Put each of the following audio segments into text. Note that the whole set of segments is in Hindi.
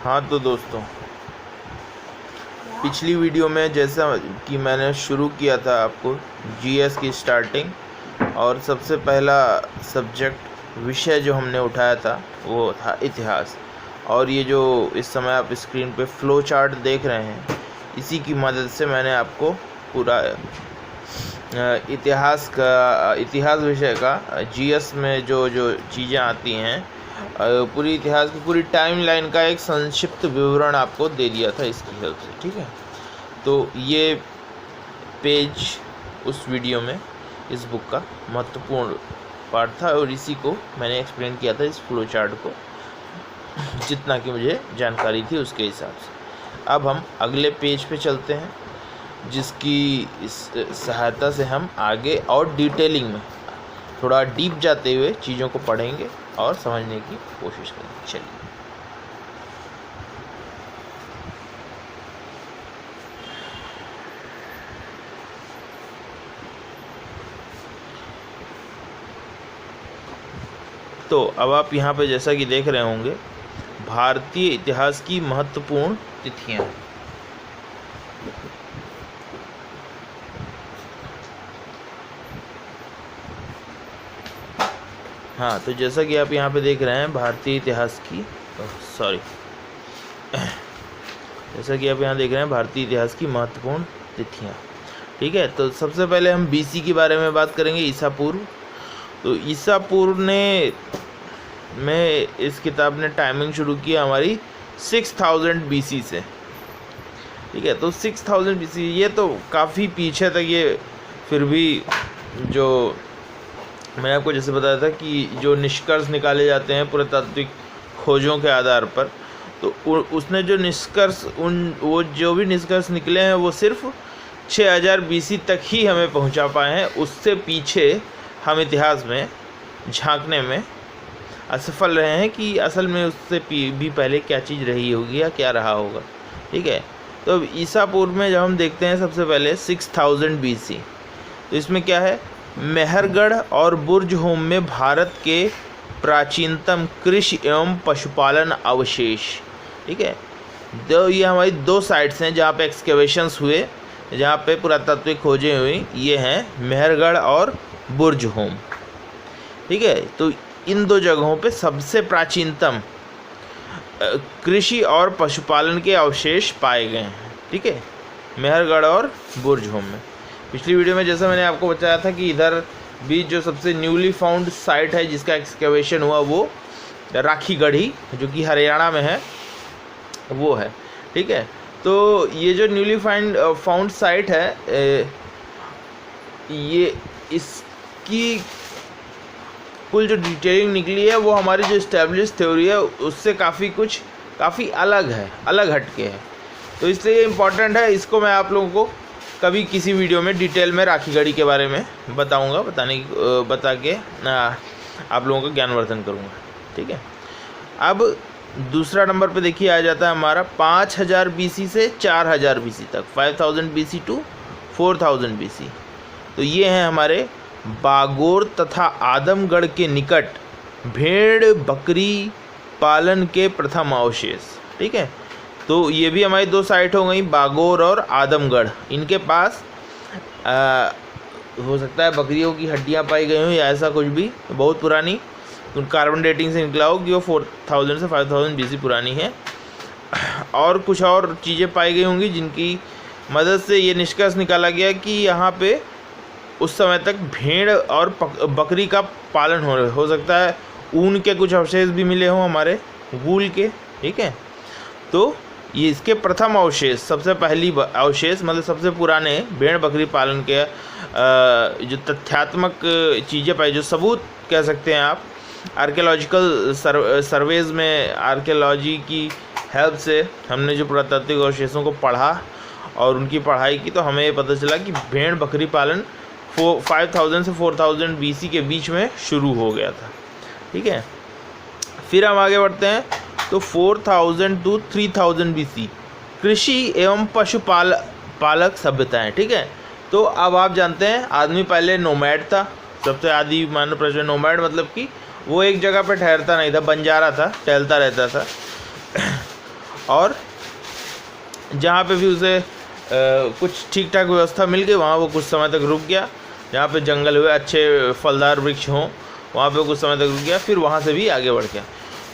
हाँ तो दोस्तों, पिछली वीडियो में जैसा कि मैंने शुरू किया था आपको जीएस की स्टार्टिंग, और सबसे पहला सब्जेक्ट विषय जो हमने उठाया था वो था इतिहास। और ये जो इस समय आप स्क्रीन पे फ्लो चार्ट देख रहे हैं, इसी की मदद से मैंने आपको पूरा इतिहास विषय का जीएस में जो जो चीज़ें आती हैं, पूरी इतिहास की पूरी टाइमलाइन का एक संक्षिप्त विवरण आपको दे दिया था इसकी हेल्प से। ठीक है, तो ये पेज उस वीडियो में इस बुक का महत्वपूर्ण पार्ट था, और इसी को मैंने एक्सप्लेन किया था इस फ्लो चार्ट को, जितना कि मुझे जानकारी थी उसके हिसाब से। अब हम अगले पेज पे चलते हैं, जिसकी इस सहायता से हम आगे और डिटेलिंग में थोड़ा डीप जाते हुए चीज़ों को पढ़ेंगे और समझने की कोशिश करेंगे। चलिए, तो अब आप यहाँ पे जैसा कि देख रहे होंगे, भारतीय इतिहास की महत्वपूर्ण तिथियां। हाँ, तो जैसा कि आप यहाँ पे देख रहे हैं भारतीय इतिहास की जैसा कि आप यहाँ देख रहे हैं भारतीय इतिहास की महत्वपूर्ण तिथियां। ठीक है, तो सबसे पहले हम बीसी के बारे में बात करेंगे, ईसा पूर्व। तो ईसा पूर्व में इस किताब ने टाइमिंग शुरू किया हमारी 6000 बीसी से। ठीक है, तो 6000 बीसी ये तो काफ़ी पीछे तक, ये फिर भी जो मैंने आपको जैसे बताया था कि जो निष्कर्ष निकाले जाते हैं पुरातात्विक खोजों के आधार पर, तो उसने जो निष्कर्ष वो जो भी निष्कर्ष निकले हैं वो सिर्फ 6000 बीसी तक ही हमें पहुंचा पाए हैं। उससे पीछे हम इतिहास में झांकने में असफल रहे हैं कि असल में उससे भी पहले क्या चीज़ रही होगी या क्या रहा होगा। ठीक है, तो ईसा पूर्व में जब हम देखते हैं सबसे पहले 6000 बीसी, तो इसमें क्या है, मेहरगढ़ और बुर्जहोम में भारत के प्राचीनतम कृषि एवं पशुपालन अवशेष। ठीक है, तो ये हमारी दो साइट्स हैं जहाँ पे एक्सकेवेशंस हुए, जहाँ पे पुरातात्विक खोजें हुई, ये हैं मेहरगढ़ और बुर्जहोम। ठीक है, तो इन दो जगहों पे सबसे प्राचीनतम कृषि और पशुपालन के अवशेष पाए गए हैं। ठीक है, मेहरगढ़ और बुर्जहोम में। पिछली वीडियो में जैसा मैंने आपको बताया था कि इधर भी जो सबसे न्यूली फाउंड साइट है जिसका एक्सकेवेशन हुआ वो राखी गढ़ी, जो कि हरियाणा में है, वो है। ठीक है, तो ये जो न्यूली फाउंड साइट है, ये इसकी कुल जो डिटेलिंग निकली है वो हमारी जो इस्टेब्लिश थ्योरी है उससे काफ़ी अलग है, अलग हटके है। तो इसलिए इम्पॉर्टेंट है, इसको मैं आप लोगों को कभी किसी वीडियो में डिटेल में राखी गढ़ी के बारे में बताऊंगा, बता के आप लोगों का ज्ञानवर्धन करूंगा। ठीक है, अब दूसरा नंबर पे देखिए आ जाता है हमारा 5000 बीसी से 4000 बीसी तक, 5000 बीसी टू 4000 बीसी। तो ये हैं हमारे बागोर तथा आदमगढ़ के निकट भेड़ बकरी पालन के प्रथम अवशेष। ठीक है, तो ये भी हमारी दो साइट हो गई, बागोर और आदमगढ़। इनके पास हो सकता है बकरियों की हड्डियां पाई गई हों या ऐसा कुछ भी, बहुत पुरानी, कार्बन डेटिंग से निकला हो कि वो 4000 से 5000 बीसी पुरानी है। और कुछ और चीज़ें पाई गई होंगी जिनकी मदद से ये निष्कर्ष निकाला गया कि यहाँ पे उस समय तक भेड़ और बकरी का पालन हो सकता है। ऊन के कुछ अवशेष भी मिले हों हमारे, वूल के। ठीक है, तो ये इसके प्रथम अवशेष, सबसे पहली अवशेष, मतलब सबसे पुराने भेड़ बकरी पालन के जो तथ्यात्मक चीज़ें पाई, जो सबूत कह सकते हैं आप, आर्कियोलॉजिकल सर्वेज में आर्कियोलॉजी की हेल्प से हमने जो पुरातात्विक अवशेषों को पढ़ा और उनकी पढ़ाई की, तो हमें ये पता चला कि भेड़ बकरी पालन 5000 से 4000 बीसी के बीच में शुरू हो गया था। ठीक है, फिर हम आगे बढ़ते हैं, तो 4000 टू 3000 बीसी कृषि एवं पशुपालक सभ्यताएं। ठीक है, तो अब आप जानते हैं आदमी पहले नोमैड था, सबसे आदि मानव प्रश्न नोमैड, मतलब कि वो एक जगह पर ठहरता नहीं था, बंजारा था, टहलता रहता था। और जहाँ पे भी उसे कुछ ठीक ठाक व्यवस्था मिल गई वहाँ वो कुछ समय तक रुक गया। जहाँ पे जंगल हुए, अच्छे फलदार वृक्ष हों, वहाँ पे कुछ समय तक रुक गया, फिर वहाँ से भी आगे बढ़ गया।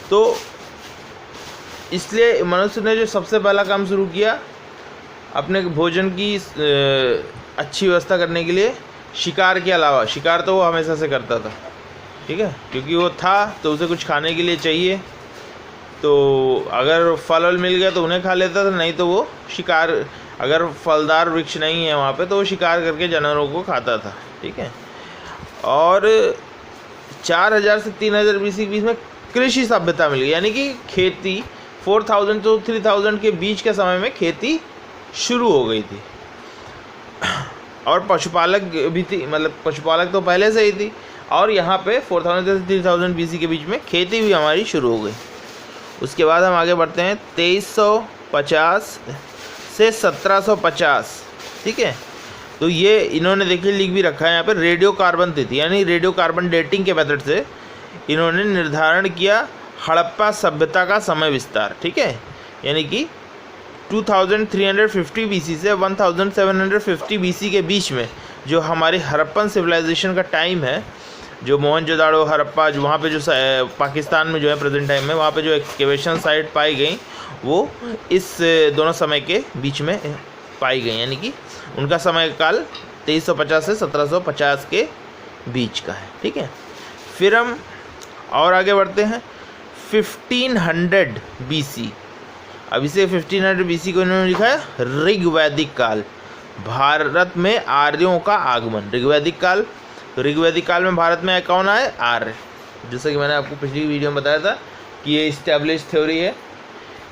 तो इसलिए मनुष्य ने जो सबसे पहला काम शुरू किया अपने भोजन की अच्छी व्यवस्था करने के लिए, शिकार के अलावा, शिकार तो वो हमेशा से करता था, ठीक है, क्योंकि वो था तो उसे कुछ खाने के लिए चाहिए, तो अगर फल मिल गया तो उन्हें खा लेता था, नहीं तो वो शिकार, अगर फलदार वृक्ष नहीं है वहाँ पे तो वो शिकार करके जानवरों को खाता था, ठीक है। और 4000 से 3000 बीसी के बीच में कृषि सभ्यता मिल गई, यानी कि खेती 4000 to 3000 के बीच के समय में खेती शुरू हो गई थी। और पशुपालक भी थी, मतलब पशुपालक तो पहले से ही थी, और यहाँ पे 4000 से 3000 बीसी के बीच में खेती भी हमारी शुरू हो गई। उसके बाद हम आगे बढ़ते हैं 2350 से 1750, ठीक है। तो ये इन्होंने देखिए लिख भी रखा है यहाँ पे, रेडियो कार्बन तिथि यानी रेडियो कार्बन डेटिंग के मेथड से इन्होंने निर्धारण किया हड़प्पा सभ्यता का समय विस्तार, ठीक है, यानी कि 2350 बीसी से 1750 बीसी के बीच में जो हमारी हड़प्पन सिविलाइजेशन का टाइम है, जो मोहनजोदाड़ो, हड़प्पा, जो वहाँ पे जो पाकिस्तान में जो है प्रेजेंट टाइम में, वहाँ पे जो एक्सकेवेशन साइट पाई गई वो इस दोनों समय के बीच में पाई गई, यानी कि उनका समय काल 2350 से 1750 के बीच का है, ठीक है। फिर हम और आगे बढ़ते हैं 1500 बीसी। अब इसे 1500 बीसी को इन्होंने लिखा है ऋग्वैदिक काल, भारत में आर्यों का आगमन। ऋग्वैदिक काल, तो ऋग्वैदिक काल में भारत में कौन आए? आर्य। जैसे कि मैंने आपको पिछली वीडियो में बताया था कि ये इस्टेब्लिश थ्योरी है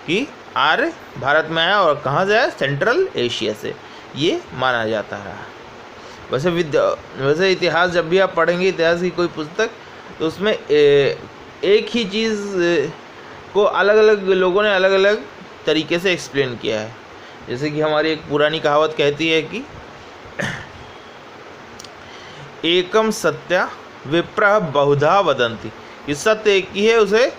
कि आर्य भारत में आया, और कहाँ से आया? सेंट्रल एशिया से, ये माना जाता रहा। वैसे इतिहास जब भी आप पढ़ेंगे, इतिहास की कोई पुस्तक, तो उसमें एक ही चीज़ को अलग अलग लोगों ने अलग अलग तरीके से एक्सप्लेन किया है। जैसे कि हमारी एक पुरानी कहावत कहती है कि एकम सत्य विप्रः बहुधा वदन्ति, कि सत्य एक ही है, उसे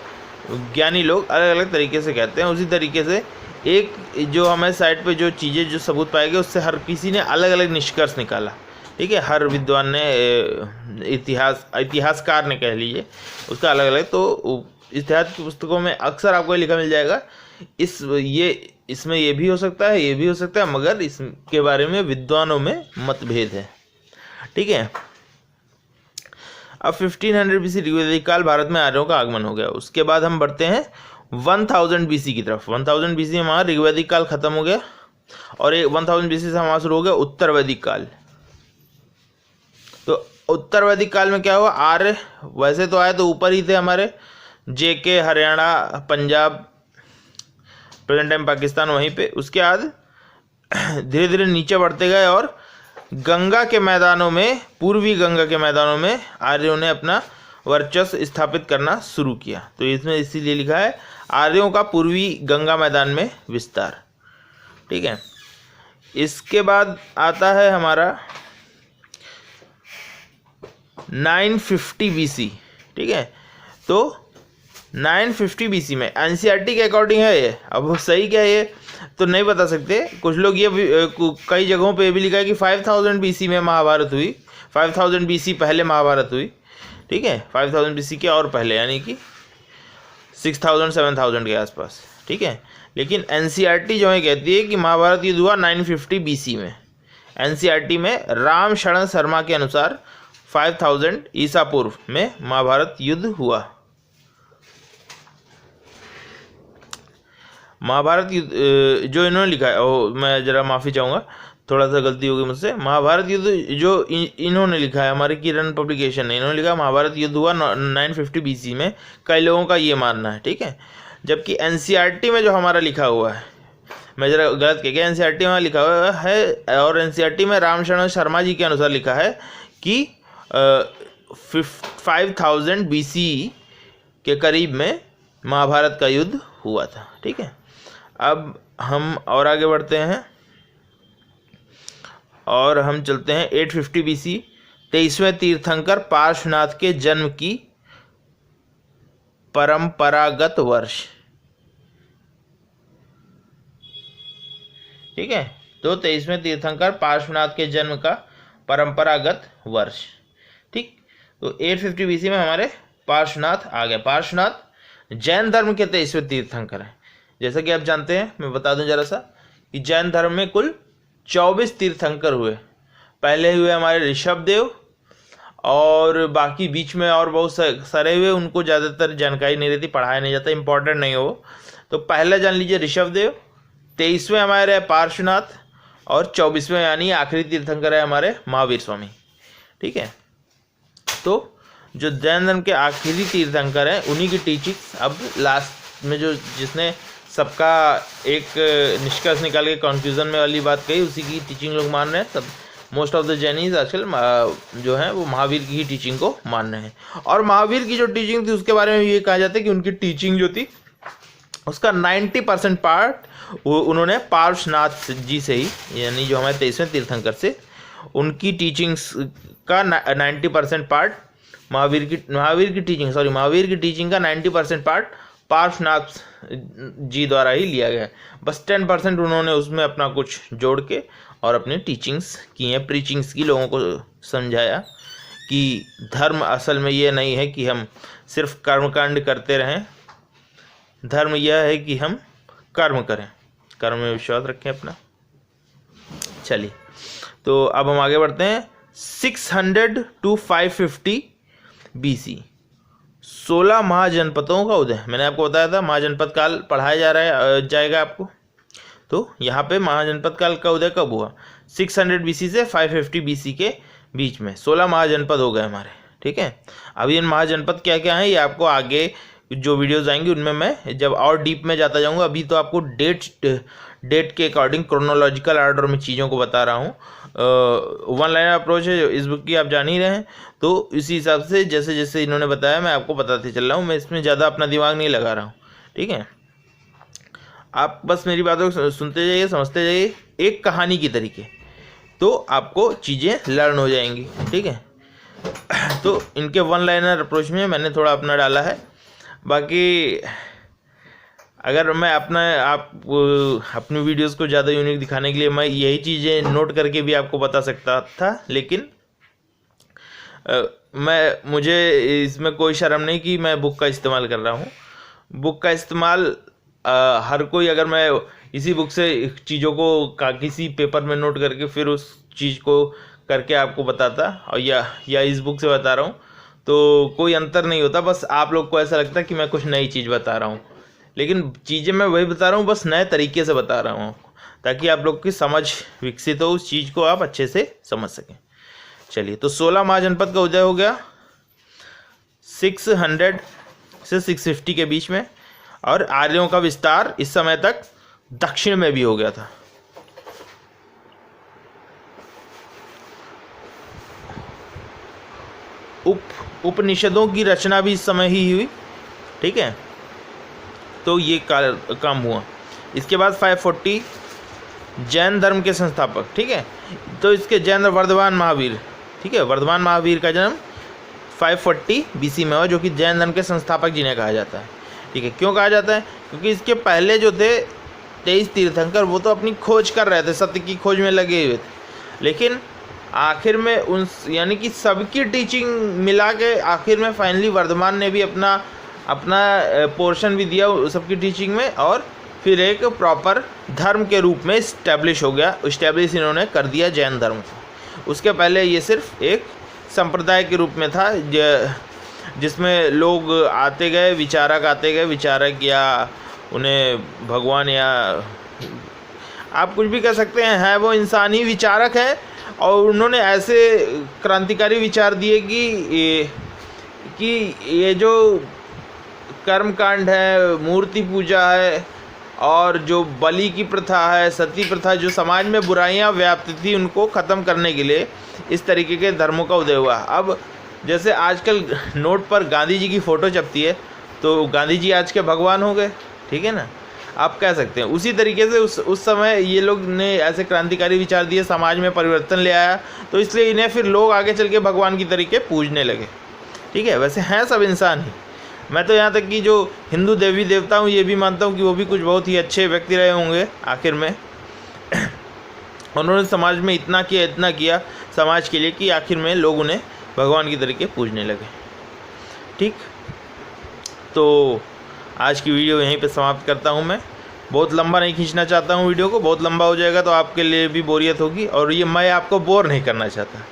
ज्ञानी लोग अलग अलग तरीके से कहते हैं। उसी तरीके से एक जो हमें साइट पे जो चीज़ें, जो सबूत पाए गए, उससे हर किसी ने अलग अलग निष्कर्ष निकाला, ठीक है। हर विद्वान ने, इतिहासकार ने कह लीजिए, उसका अलग अलग। तो इतिहास की पुस्तकों में अक्सर आपको लिखा मिल जाएगा, इसमें ये भी हो सकता है, ये भी हो सकता है, मगर इसके बारे में विद्वानों में मतभेद है, ठीक है। अब 1500 बीसी ऋग्वैदिक काल, भारत में आर्यों का आगमन हो गया। उसके बाद हम बढ़ते हैं 1000 बीसी की तरफ। 1000 बीसी में हमारा ऋग्वैदिक काल खत्म हो गया, और 1000 बीसी से हमारा शुरू हो गया उत्तर वैदिक काल। तो उत्तर वैदिक काल में क्या हुआ? आर्य वैसे तो आए तो ऊपर ही थे हमारे, जेके, हरियाणा, पंजाब, प्रेजेंट टाइम पाकिस्तान, वहीं पे। उसके बाद धीरे धीरे नीचे बढ़ते गए, और गंगा के मैदानों में, पूर्वी गंगा के मैदानों में आर्यों ने अपना वर्चस्व स्थापित करना शुरू किया। तो इसमें इसीलिए लिखा है आर्यों का पूर्वी गंगा मैदान में विस्तार, ठीक है। इसके बाद आता है हमारा 950 बीसी, ठीक है। तो 950 बीसी में एनसीईआरटी के अकॉर्डिंग है ये, अब वो सही क्या है ये तो नहीं बता सकते। कुछ लोग ये कई जगहों पे भी लिखा है कि 5000 बीसी में महाभारत हुई, 5000 बीसी पहले महाभारत हुई, ठीक है, 5000 बीसी के और पहले, यानी कि 6000 7000 के आसपास, ठीक है। लेकिन एनसीईआरटी जो है कहती है कि महाभारत युद्ध हुआ 950 बीसी में। एनसीईआरटी में राम शरण शर्मा के अनुसार 5000 ईसा पूर्व में महाभारत युद्ध हुआ। महाभारत युद्ध जो इन्होंने लिखा है, मैं ज़रा माफ़ी चाहूँगा, थोड़ा सा गलती हो गई मुझसे। महाभारत युद्ध जो इन्होंने लिखा है, हमारे किरण पब्लिकेशन ने, इन्होंने लिखा महाभारत युद्ध हुआ 950 बीसी में। कई लोगों का ये मानना है, ठीक है। जबकि एनसीईआरटी में जो हमारा लिखा हुआ है, मैं ज़रा गलत कह गया, एनसीईआरटी में लिखा हुआ है, और एनसीईआरटी में रामशरण शर्मा जी के अनुसार लिखा है कि 5000 बीसी के करीब में महाभारत का युद्ध हुआ था, ठीक है। अब हम और आगे बढ़ते हैं, और हम चलते हैं 850 बीसी, 23वें तीर्थंकर पार्श्वनाथ के जन्म की परंपरागत वर्ष। ठीक है। तो 23वें तीर्थंकर पार्श्वनाथ के जन्म का परंपरागत वर्ष, ठीक। तो 850 BC में हमारे पार्श्वनाथ आ गए। पार्श्वनाथ जैन धर्म के 23वें तीर्थंकर हैं। जैसा कि आप जानते हैं, मैं बता दूं जरा सा कि जैन धर्म में कुल 24 तीर्थंकर हुए। पहले हुए हमारे ऋषभदेव, और बाकी बीच में और बहुत सारे हुए, उनको ज़्यादातर जानकारी नहीं रहती, पढ़ाया नहीं जाता, इंपॉर्टेंट नहीं हो। तो पहले जान लीजिए ऋषभदेव, 23वें हमारे पार्श्वनाथ, और 24वें यानी आखिरी तीर्थंकर है हमारे महावीर स्वामी, ठीक है। तो जो जैन धर्म के आखिरी तीर्थंकर हैं उन्हीं की टीचिंग अब लास्ट में जो जिसने सबका एक निष्कर्ष निकाल के कंक्लूजन में वाली बात कही, उसी की टीचिंग लोग मान रहे हैं। सब मोस्ट ऑफ द जैनीज आजकल जो है वो महावीर की ही टीचिंग को मान रहे हैं। और महावीर की जो टीचिंग थी उसके बारे में ये कहा जाता है कि उनकी टीचिंग जो थी उसका 90% पार्ट वो उन्होंने पार्श्वनाथ जी से ही, यानी जो हमारे 23वें तीर्थंकर से, उनकी टीचिंग्स का 90% पार्ट महावीर की टीचिंग का 90% पार्ट पार्श्वनाथ जी द्वारा ही लिया गया है। बस 10% उन्होंने उसमें अपना कुछ जोड़ के और अपनी टीचिंग्स की हैं, प्रीचिंग्स की, लोगों को समझाया कि धर्म असल में ये नहीं है कि हम सिर्फ कर्मकांड करते रहें, धर्म यह है कि हम कर्म करें, कर्म में विश्वास रखें अपना। चलिए, तो अब हम आगे बढ़ते हैं। 600 to 550 BC 16 महाजनपदों का उदय। मैंने आपको बताया था महाजनपद काल पढ़ाया जाएगा आपको। तो यहाँ पे महाजनपद काल का उदय कब हुआ? 600 BC से 550 BC के बीच में 16 महाजनपद हो गए हमारे, ठीक है। अभी इन महाजनपद क्या क्या हैं ये आपको आगे जो वीडियोस आएंगी उनमें मैं जब और डीप में जाता जाऊंगा। अभी तो आपको डेट के अकॉर्डिंग क्रोनोलॉजिकल ऑर्डर में चीज़ों को बता रहा हूँ। वन लाइन अप्रोच है जो इस बुक की, आप जान ही रहे हैं। तो इसी हिसाब से जैसे जैसे इन्होंने बताया मैं आपको बताते चल रहा हूँ, मैं इसमें ज़्यादा अपना दिमाग नहीं लगा रहा हूँ, ठीक है। आप बस मेरी बातों को सुनते जाइए, समझते जाइए एक कहानी की तरीके, तो आपको चीज़ें लर्न हो जाएंगी, ठीक है। तो इनके वन लाइनर अप्रोच में मैंने थोड़ा अपना डाला है। बाकी अगर मैं अपनी वीडियोस को ज़्यादा यूनिक दिखाने के लिए मैं यही चीज़ें नोट करके भी आपको बता सकता था, लेकिन मुझे इसमें कोई शर्म नहीं कि मैं बुक का इस्तेमाल कर रहा हूँ। बुक का इस्तेमाल हर कोई, अगर मैं इसी बुक से चीज़ों को किसी पेपर में नोट करके फिर उस चीज़ को करके आपको बताता, और या इस बुक से बता रहा हूँ, तो कोई अंतर नहीं होता। बस आप लोग को ऐसा लगता है कि मैं कुछ नई चीज़ बता रहा हूँ, लेकिन चीज़ें मैं वही बता रहा हूँ, बस नए तरीके से बता रहा हूँ ताकि आप लोग की समझ विकसित हो, उस चीज़ को आप अच्छे से समझ सकें। चलिए, तो 16 महाजनपद का उदय हो गया 600 से 650 के बीच में, और आर्यों का विस्तार इस समय तक दक्षिण में भी हो गया था। उपनिषदों की रचना भी इस समय ही हुई, ठीक है। तो ये काम हुआ। इसके बाद 540 जैन धर्म के संस्थापक, ठीक है। तो इसके जैन वर्धमान महावीर, ठीक है, वर्धमान महावीर का जन्म 540 BC में हुआ, जो कि जैन धर्म के संस्थापक जिन्हें कहा जाता है, ठीक है। क्यों कहा जाता है? क्योंकि इसके पहले जो थे 23 तीर्थंकर वो तो अपनी खोज कर रहे थे, सत्य की खोज में लगे हुए थे, लेकिन आखिर में यानी कि सबकी टीचिंग मिला के आखिर में फाइनली वर्धमान ने भी अपना पोर्शन भी दिया सबकी टीचिंग में, और फिर एक प्रॉपर धर्म के रूप में इस्टेब्लिश इन्होंने कर दिया जैन धर्म को। उसके पहले ये सिर्फ एक संप्रदाय के रूप में था जिसमें लोग आते गए, विचारक या उन्हें भगवान या आप कुछ भी कह सकते हैं, वो इंसान ही विचारक है। और उन्होंने ऐसे क्रांतिकारी विचार दिए कि ये जो कर्मकांड है, मूर्ति पूजा है, और जो बलि की प्रथा है, सती प्रथा, जो समाज में बुराइयां व्याप्त थी, उनको ख़त्म करने के लिए इस तरीके के धर्मों का उदय हुआ। अब जैसे आजकल नोट पर गांधी जी की फ़ोटो छपती है, तो गांधी जी आज के भगवान हो गए, ठीक है ना, आप कह सकते हैं। उसी तरीके से उस समय ये लोग ने ऐसे क्रांतिकारी विचार दिए, समाज में परिवर्तन ले आया, तो इसलिए इन्हें फिर लोग आगे चल के भगवान की तरीके पूजने लगे, ठीक है। वैसे हैं सब इंसान ही। मैं तो यहाँ तक कि जो हिंदू देवी देवता हूँ ये भी मानता हूँ कि वो भी कुछ बहुत ही अच्छे व्यक्ति रहे होंगे आखिर में। उन्होंने समाज में इतना किया समाज के लिए कि आखिर में लोग उन्हें भगवान की तरीके पूजने लगे। ठीक, तो आज की वीडियो यहीं पे समाप्त करता हूँ मैं। बहुत लंबा नहीं खींचना चाहता हूँ वीडियो को, बहुत लंबा हो जाएगा तो आपके लिए भी बोरियत होगी, और ये मैं आपको बोर नहीं करना चाहता।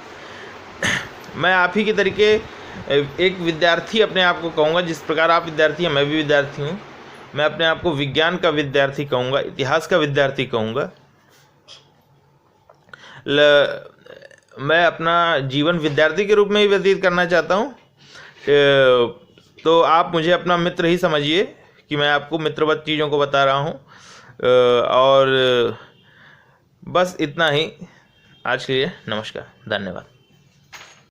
मैं आप ही के तरीके एक विद्यार्थी अपने आप को कहूँगा, जिस प्रकार आप विद्यार्थी हैं मैं भी विद्यार्थी हूँ। मैं अपने आप को विज्ञान का विद्यार्थी कहूँगा, इतिहास का विद्यार्थी कहूँगा। मैं अपना जीवन विद्यार्थी के रूप में ही व्यतीत करना चाहता हूँ। तो आप मुझे अपना मित्र ही समझिए कि मैं आपको मित्रवत चीज़ों को बता रहा हूँ। और बस इतना ही आज के लिए। नमस्कार, धन्यवाद।